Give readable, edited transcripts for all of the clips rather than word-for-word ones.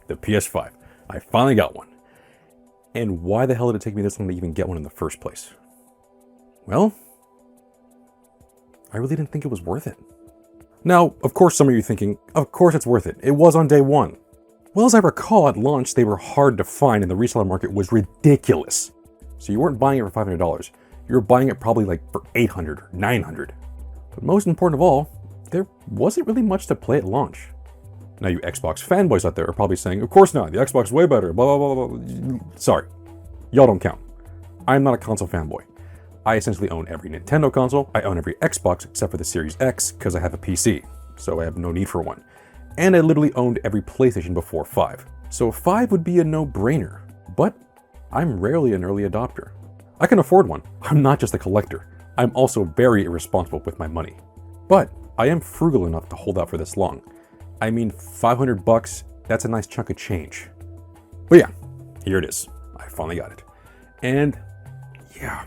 the PS5. I finally got one. And why the hell did it take me this long to even get one in the first place? Well, I really didn't think it was worth it. Now, of course some of you are thinking, of course it's worth it. It was on day one. Well, as I recall, at launch, they were hard to find and the reseller market was ridiculous. So you weren't buying it for $500. You were buying it probably like for $800 or $900. But most important of all, there wasn't really much to play at launch. Now you Xbox fanboys out there are probably saying, of course not, the Xbox is way better, blah, blah, blah, blah. Sorry, y'all don't count. I'm not a console fanboy. I essentially own every Nintendo console, I own every Xbox except for the Series X because I have a PC, so I have no need for one. And I literally owned every PlayStation before 5. So 5 would be a no-brainer, but I'm rarely an early adopter. I can afford one. I'm not just a collector. I'm also very irresponsible with my money. But I am frugal enough to hold out for this long. I mean, $500, that's a nice chunk of change. But yeah, here it is. I finally got it. And yeah,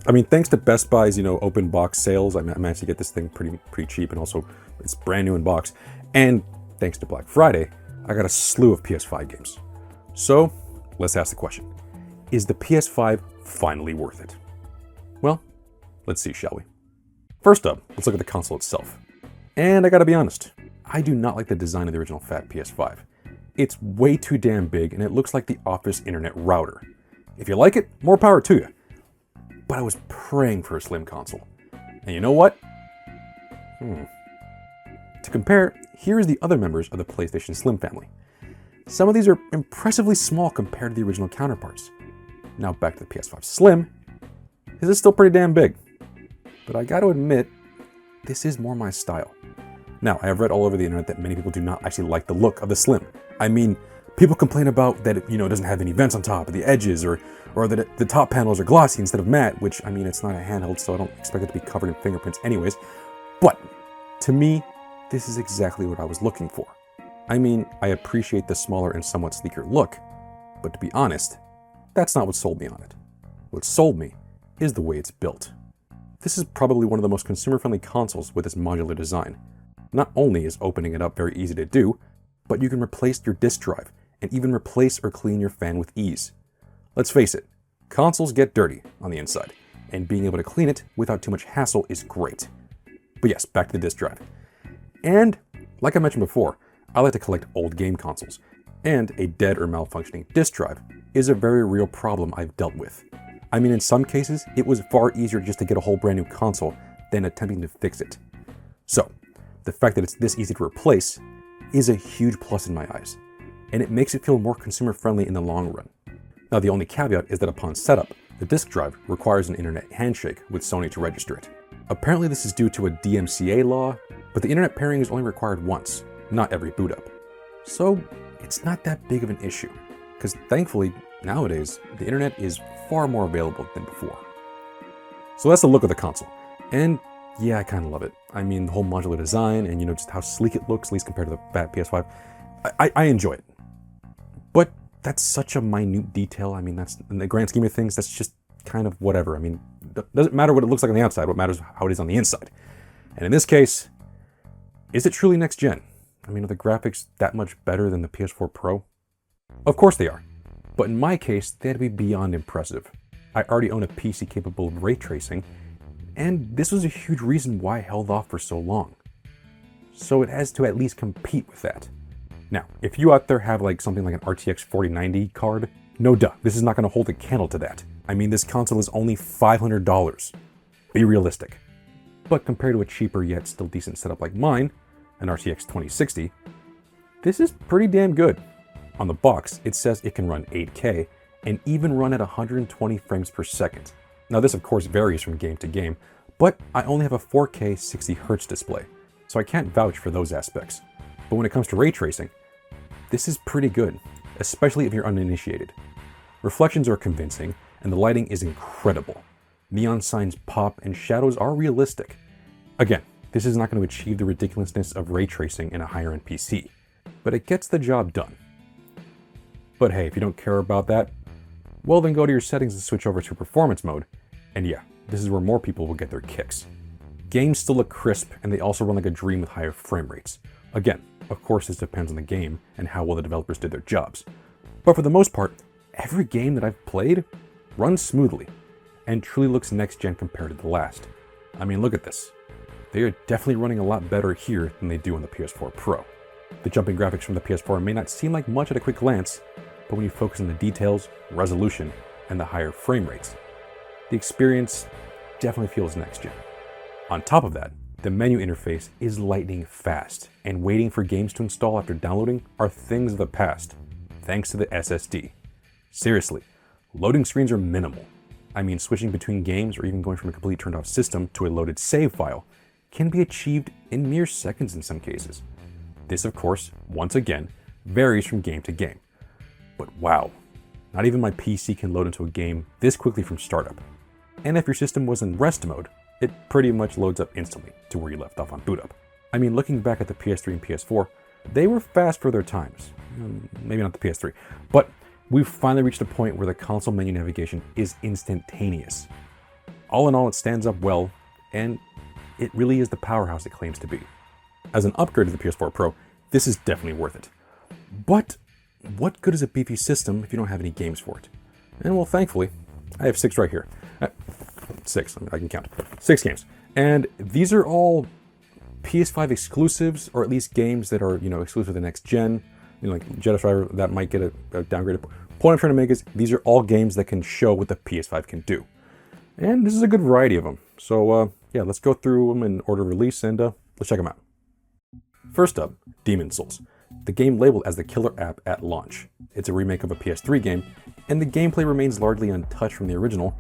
I mean, thanks to Best Buy's, open box sales, I managed to get this thing pretty cheap, and also it's brand new in box. And thanks to Black Friday, I got a slew of PS5 games. So let's ask the question, is the PS5 finally worth it? Well, let's see, shall we? First up, let's look at the console itself. And I gotta be honest, I do not like the design of the original fat PS5. It's way too damn big and it looks like the office internet router. If you like it, more power to you. But I was praying for a slim console. And you know what? To compare, here's the other members of the PlayStation Slim family. Some of these are impressively small compared to the original counterparts. Now back to the PS5 Slim. This is still pretty damn big. But I gotta admit, this is more my style. Now, I have read all over the internet that many people do not actually like the look of the Slim. I mean, people complain about that it, doesn't have any vents on top of the edges, or that the top panels are glossy instead of matte, which, I mean, it's not a handheld, so I don't expect it to be covered in fingerprints anyways. But, to me, this is exactly what I was looking for. I mean, I appreciate the smaller and somewhat sleeker look, but to be honest, that's not what sold me on it. What sold me is the way it's built. This is probably one of the most consumer-friendly consoles with its modular design. Not only is opening it up very easy to do, but you can replace your disk drive and even replace or clean your fan with ease. Let's face it, consoles get dirty on the inside, and being able to clean it without too much hassle is great. But yes, back to the disk drive. And, like I mentioned before, I like to collect old game consoles, and a dead or malfunctioning disk drive is a very real problem I've dealt with. I mean, in some cases, it was far easier just to get a whole brand new console than attempting to fix it. So, the fact that it's this easy to replace is a huge plus in my eyes, and it makes it feel more consumer-friendly in the long run. Now, the only caveat is that upon setup, the disk drive requires an internet handshake with Sony to register it. Apparently this is due to a DMCA law, but the internet pairing is only required once, not every boot up. So it's not that big of an issue, because thankfully, nowadays, the internet is far more available than before. So that's the look of the console, and yeah, I kind of love it. I mean, the whole modular design and, just how sleek it looks, at least compared to the fat PS5. I enjoy it. But that's such a minute detail. I mean, that's, in the grand scheme of things, that's just kind of whatever. I mean, it doesn't matter what it looks like on the outside. What matters is how it is on the inside. And in this case, is it truly next gen? I mean, are the graphics that much better than the PS4 Pro? Of course they are. But in my case, they had to be beyond impressive. I already own a PC capable of ray tracing, and this was a huge reason why I held off for so long. So it has to at least compete with that. Now, if you out there have something like an RTX 4090 card, no duh, this is not going to hold a candle to that. I mean, this console is only $500. Be realistic. But compared to a cheaper yet still decent setup like mine, an RTX 2060, this is pretty damn good. On the box, it says it can run 8K and even run at 120 frames per second. Now this of course varies from game to game, but I only have a 4K 60Hz display, so I can't vouch for those aspects. But when it comes to ray tracing, this is pretty good, especially if you're uninitiated. Reflections are convincing, and the lighting is incredible. Neon signs pop, and shadows are realistic. Again, this is not going to achieve the ridiculousness of ray tracing in a higher-end PC, but it gets the job done. But hey, if you don't care about that, well then go to your settings and switch over to performance mode, and yeah, this is where more people will get their kicks. Games still look crisp, and they also run like a dream with higher frame rates. Again, Of course, this depends on the game and how well the developers did their jobs. But for the most part, every game that I've played runs smoothly and truly looks next-gen compared to the last. I mean, look at this. They are definitely running a lot better here than they do on the PS4 Pro. The jumping graphics from the PS4 may not seem like much at a quick glance, but when you focus on the details, resolution, and the higher frame rates, the experience definitely feels next-gen. On top of that, the menu interface is lightning fast, and waiting for games to install after downloading are things of the past, thanks to the SSD. Seriously, loading screens are minimal. I mean, switching between games or even going from a completely turned off system to a loaded save file can be achieved in mere seconds in some cases. This, of course, once again, varies from game to game. But wow, not even my PC can load into a game this quickly from startup. And if your system was in rest mode, it pretty much loads up instantly to where you left off on boot up. I mean, looking back at the PS3 and PS4, they were fast for their times. Maybe not the PS3, but we've finally reached a point where the console menu navigation is instantaneous. All in all, it stands up well, and it really is the powerhouse it claims to be. As an upgrade to the PS4 Pro, this is definitely worth it. But what good is a beefy system if you don't have any games for it? And well, thankfully, I have 6 right here. 6, I can count. 6 games. And these are all PS5 exclusives, or at least games that are, exclusive to the next gen. Like Jedi Survivor, that might get a downgraded. Point I'm trying to make is these are all games that can show what the PS5 can do. And this is a good variety of them. So yeah, let's go through them in order of release and let's check them out. First up, Demon's Souls. The game labeled as the killer app at launch. It's a remake of a PS3 game, and the gameplay remains largely untouched from the original.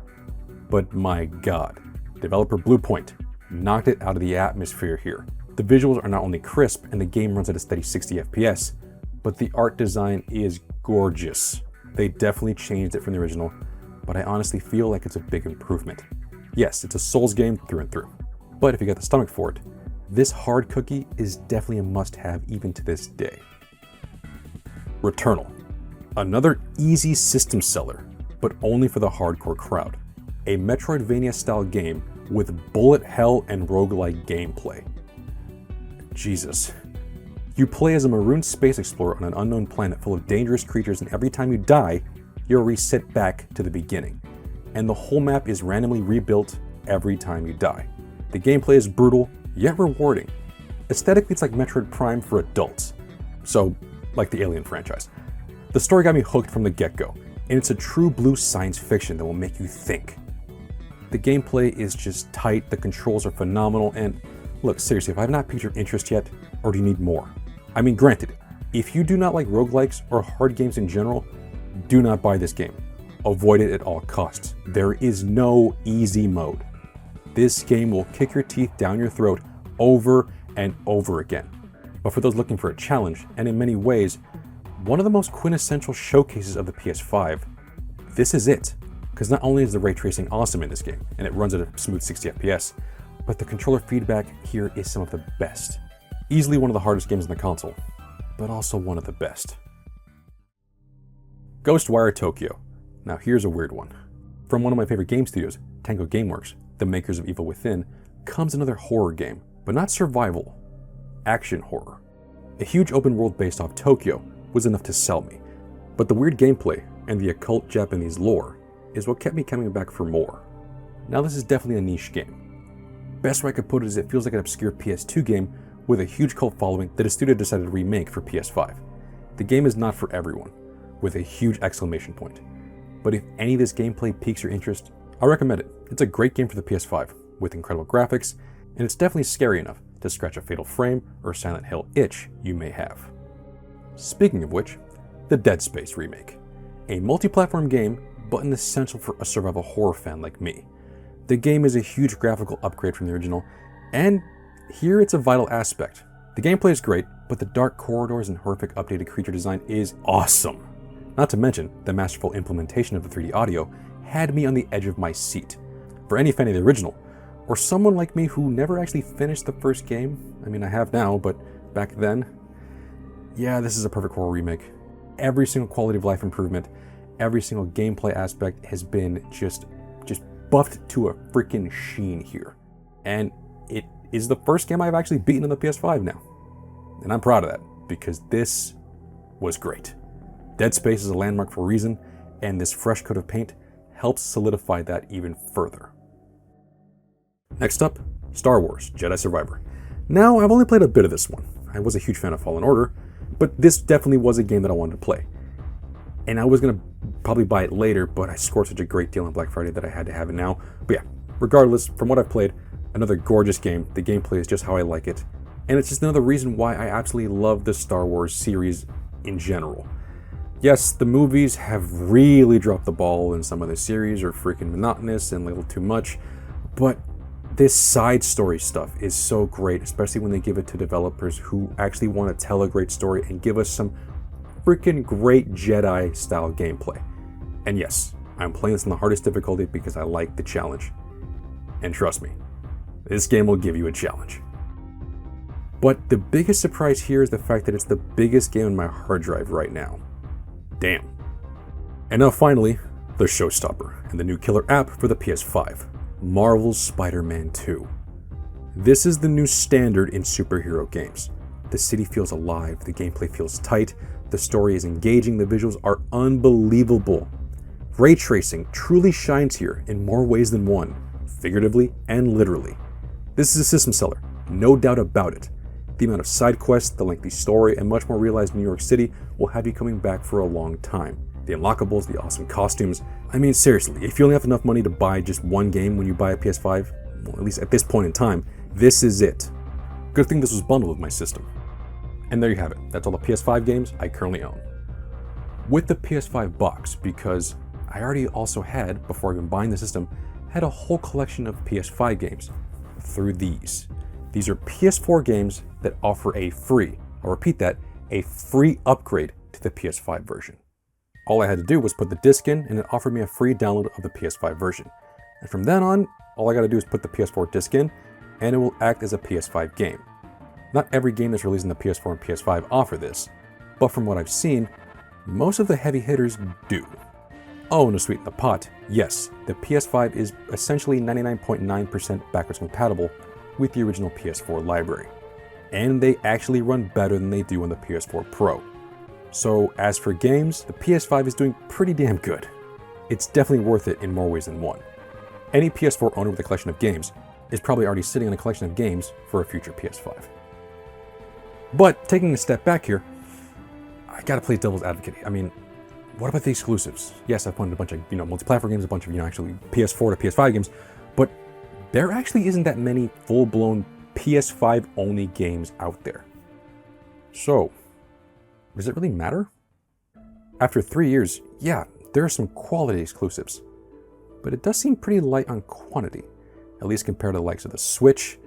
But my god, developer Bluepoint knocked it out of the atmosphere here. The visuals are not only crisp and the game runs at a steady 60 FPS, but the art design is gorgeous. They definitely changed it from the original, but I honestly feel like it's a big improvement. Yes, it's a Souls game through and through, but if you got the stomach for it, this hard cookie is definitely a must-have even to this day. Returnal. Another easy system seller, but only for the hardcore crowd. A Metroidvania-style game with bullet hell and roguelike gameplay. Jesus. You play as a maroon space explorer on an unknown planet full of dangerous creatures, and every time you die, you're reset back to the beginning. And the whole map is randomly rebuilt every time you die. The gameplay is brutal, yet rewarding. Aesthetically, it's like Metroid Prime for adults. So, like the Alien franchise. The story got me hooked from the get-go, and it's a true blue science fiction that will make you think. The gameplay is just tight, the controls are phenomenal, and look, seriously, if I have not piqued your interest yet, or do you need more? I mean, granted, if you do not like roguelikes or hard games in general, do not buy this game. Avoid it at all costs. There is no easy mode. This game will kick your teeth down your throat over and over again. But for those looking for a challenge, and in many ways, one of the most quintessential showcases of the PS5, this is it. Because not only is the ray tracing awesome in this game, and it runs at a smooth 60 FPS, but the controller feedback here is some of the best. Easily one of the hardest games on the console, but also one of the best. Ghostwire Tokyo. Now here's a weird one. From one of my favorite game studios, Tango Gameworks, the makers of Evil Within, comes another horror game, but not survival, action horror. A huge open world based off Tokyo was enough to sell me, but the weird gameplay and the occult Japanese lore is what kept me coming back for more. Now this is definitely a niche game. Best way I could put it is it feels like an obscure PS2 game with a huge cult following that a studio decided to remake for PS5. The game is not for everyone, with a huge exclamation point. But if any of this gameplay piques your interest, I recommend it. It's a great game for the PS5, with incredible graphics, and it's definitely scary enough to scratch a Fatal Frame or Silent Hill itch you may have. Speaking of which, the Dead Space remake. A multi-platform game, but an essential for a survival horror fan like me. The game is a huge graphical upgrade from the original, and here it's a vital aspect. The gameplay is great, but the dark corridors and horrific updated creature design is awesome. Not to mention, the masterful implementation of the 3D audio had me on the edge of my seat. For any fan of the original, or someone like me who never actually finished the first game, I mean I have now, but back then, yeah, this is a perfect horror remake. Every single quality of life improvement, every single gameplay aspect has been just buffed to a freaking sheen here. And it is the first game I've actually beaten on the PS5 now. And I'm proud of that. because this was great. Dead Space is a landmark for a reason, and this fresh coat of paint helps solidify that even further. Next up, Star Wars Jedi Survivor. Now, I've only played a bit of this one. I was a huge fan of Fallen Order, but this definitely was a game that I wanted to play. And I was going to probably buy it later, but I scored such a great deal on Black Friday that I had to have it now. But yeah, regardless, from what I've played, another gorgeous game. The gameplay is just how I like it. And it's just another reason why I absolutely love the Star Wars series in general. Yes, the movies have really dropped the ball, and some of the series are freaking monotonous and a little too much, but this side story stuff is so great, especially when they give it to developers who actually want to tell a great story and give us some freaking great Jedi style gameplay. And yes, I'm playing this on the hardest difficulty because I like the challenge. And trust me, this game will give you a challenge. But the biggest surprise here is the fact that it's the biggest game on my hard drive right now. Damn. And now finally, the showstopper and the new killer app for the PS5, Marvel's Spider-Man 2. This is the new standard in superhero games. The city feels alive, the gameplay feels tight, the story is engaging, the visuals are unbelievable. Ray tracing truly shines here in more ways than one, figuratively and literally. This is a system seller, no doubt about it. The amount of side quests, the lengthy story, and much more realized New York City will have you coming back for a long time. The unlockables, the awesome costumes. I mean, seriously, if you only have enough money to buy just one game when you buy a PS5, well, at least at this point in time, this is it. Good thing this was bundled with my system. And there you have it. That's all the PS5 games I currently own. With the PS5 box, because I already also had, before even buying the system, had a whole collection of PS5 games through these. These are PS4 games that offer a free, I'll repeat that, a free upgrade to the PS5 version. All I had to do was put the disc in and it offered me a free download of the PS5 version. And from then on, all I gotta do is put the PS4 disc in and it will act as a PS5 game. Not every game that's released in the PS4 and PS5 offer this, but from what I've seen, most of the heavy hitters do. Oh, and to sweeten the pot, yes, the PS5 is essentially 99.9% backwards compatible with the original PS4 library. And they actually run better than they do on the PS4 Pro. So as for games, the PS5 is doing pretty damn good. It's definitely worth it in more ways than one. Any PS4 owner with a collection of games is probably already sitting on a collection of games for a future PS5. But taking a step back here, I gotta play devil's advocate. I mean, what about the exclusives? Yes, I've played a bunch of, multi-platform games, a bunch of, actually PS4 to PS5 games, but there actually isn't that many full-blown PS5 only games out there. So, does it really matter? After 3 years, yeah, there are some quality exclusives, but it does seem pretty light on quantity, at least compared to the likes of the Switch,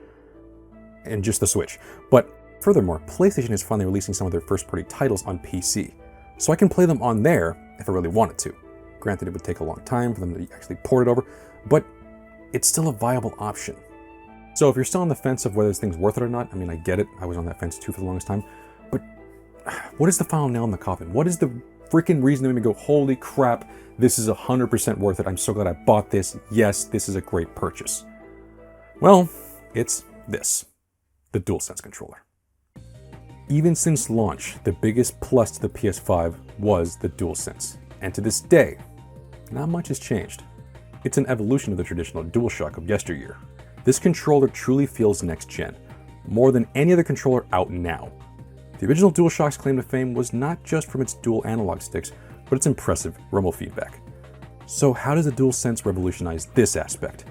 and just the Switch. But furthermore, PlayStation is finally releasing some of their first-party titles on PC, so I can play them on there if I really wanted to. Granted, it would take a long time for them to actually port it over, but it's still a viable option. So if you're still on the fence of whether this thing's worth it or not, I mean, I get it. I was on that fence too for the longest time. But what is the final nail in the coffin? What is the freaking reason that made me go, holy crap, this is 100% worth it. I'm so glad I bought this. Yes, this is a great purchase. Well, it's this, the Dualsense controller. Even since launch, the biggest plus to the PS5 was the Dualsense. And to this day, not much has changed. It's an evolution of the traditional DualShock of yesteryear. This controller truly feels next-gen, more than any other controller out now. The original DualShock's claim to fame was not just from its dual analog sticks, but its impressive rumble feedback. So how does the DualSense revolutionize this aspect?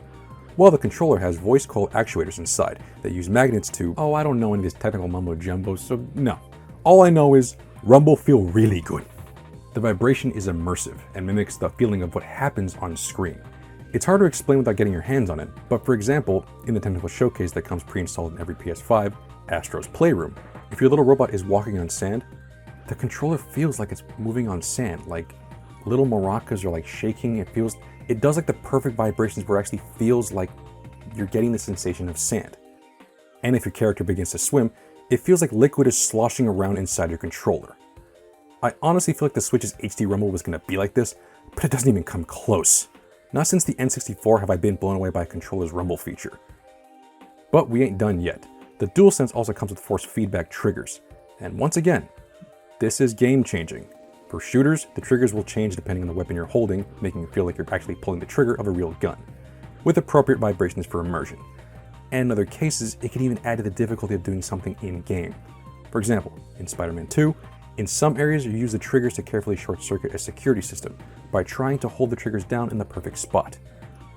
Well, the controller has voice coil actuators inside that use magnets to, I don't know any of this technical mumbo jumbo, so no. All I know is rumble feel really good. The vibration is immersive and mimics the feeling of what happens on screen. It's hard to explain without getting your hands on it, but for example, in the technical showcase that comes pre-installed in every PS5, Astro's Playroom, if your little robot is walking on sand, the controller feels like it's moving on sand, like little maracas are like shaking. It does like the perfect vibrations where it actually feels like you're getting the sensation of sand. And if your character begins to swim, it feels like liquid is sloshing around inside your controller. I honestly feel like the Switch's HD rumble was going to be like this, but it doesn't even come close. Not since the N64 have I been blown away by a controller's rumble feature. But we ain't done yet. The DualSense also comes with force feedback triggers, And once again, this is game changing. For shooters, the triggers will change depending on the weapon you're holding, making it feel like you're actually pulling the trigger of a real gun, with appropriate vibrations for immersion. And in other cases, it can even add to the difficulty of doing something in-game. For example, in Spider-Man 2, in some areas you use the triggers to carefully short-circuit a security system by trying to hold the triggers down in the perfect spot.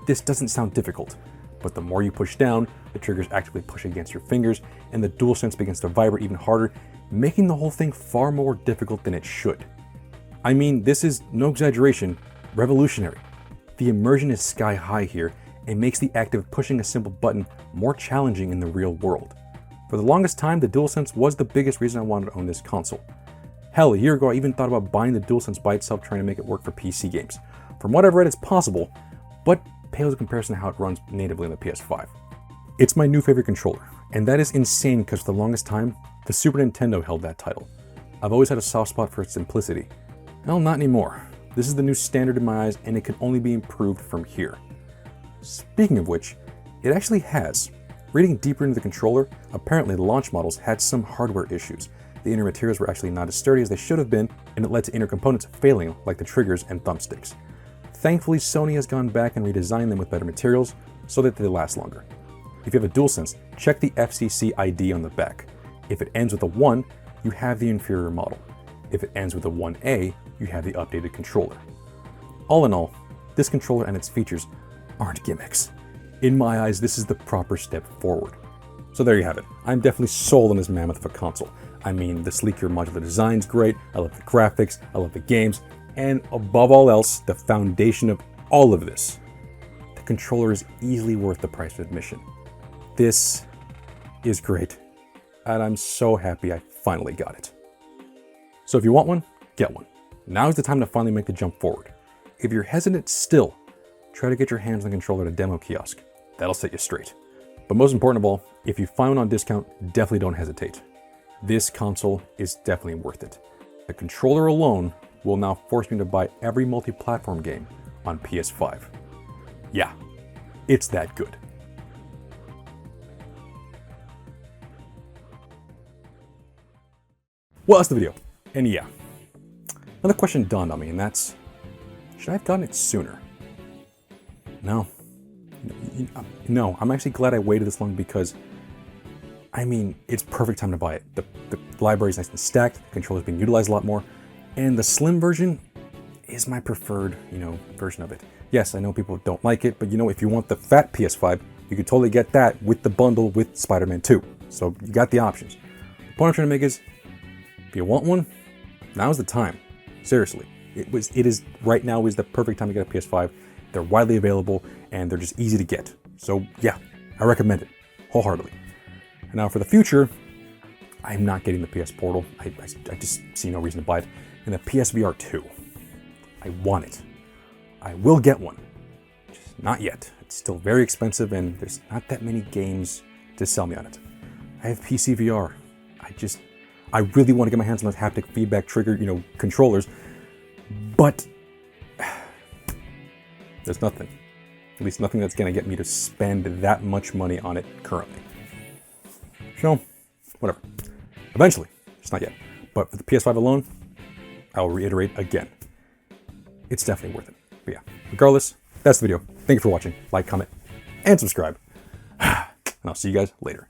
This doesn't sound difficult, but the more you push down, the triggers actively push against your fingers, and the DualSense begins to vibrate even harder, making the whole thing far more difficult than it should. I mean, this is, no exaggeration, revolutionary. The immersion is sky high here, and makes the act of pushing a simple button more challenging in the real world. For the longest time, the DualSense was the biggest reason I wanted to own this console. Hell, a year ago I even thought about buying the DualSense by itself, trying to make it work for PC games. From what I've read, it's possible, but pales in comparison to how it runs natively on the PS5. It's my new favorite controller, and that is insane because for the longest time, the Super Nintendo held that title. I've always had a soft spot for its simplicity. Well, not anymore. This is the new standard in my eyes, and it can only be improved from here. Speaking of which, it actually has. Reading deeper into the controller, apparently the launch models had some hardware issues. The inner materials were actually not as sturdy as they should have been, and it led to inner components failing, like the triggers and thumbsticks. Thankfully, Sony has gone back and redesigned them with better materials so that they last longer. If you have a DualSense, check the FCC ID on the back. If it ends with a 1, you have the inferior model. If it ends with a 1A, you have the updated controller. All in all, this controller and its features aren't gimmicks. In my eyes, this is the proper step forward. So there you have it. I'm definitely sold on this mammoth of a console. I mean, the sleeker modular design's great, I love the graphics, I love the games, and above all else, the foundation of all of this, the controller is easily worth the price of admission. This is great, and I'm so happy I finally got it. So if you want one, get one. Now's the time to finally make the jump forward. If you're hesitant still, try to get your hands on the controller at a demo kiosk. That'll set you straight. But most important of all, if you find one on discount, definitely don't hesitate. This console is definitely worth it. The controller alone will now force me to buy every multi-platform game on PS5. Yeah, it's that good. Well, that's the video. And yeah, another question dawned on me, and that's, should I have gotten it sooner? No, I'm actually glad I waited this long because, I mean, it's perfect time to buy it. The library's nice and stacked, the controller's being utilized a lot more, and the Slim version is my preferred, version of it. Yes, I know people don't like it, but if you want the fat PS5, you can totally get that with the bundle with Spider-Man 2. So you got the options. The point I'm trying to make is, if you want one, now's the time. Seriously, it is right now is the perfect time to get a PS5. They're widely available and they're just easy to get. So yeah, I recommend it wholeheartedly. And now for the future, I'm not getting the PS Portal. I just see no reason to buy it. And the PSVR 2, I want it. I will get one, just not yet. It's still very expensive and there's not that many games to sell me on it. I have PC VR. I really want to get my hands on those haptic feedback trigger, controllers, but there's nothing. At least nothing that's going to get me to spend that much money on it currently. So, whatever. Eventually, just not yet. But for the PS5 alone, I'll reiterate again. It's definitely worth it. But yeah, regardless, that's the video. Thank you for watching. Like, comment, and subscribe. And I'll see you guys later.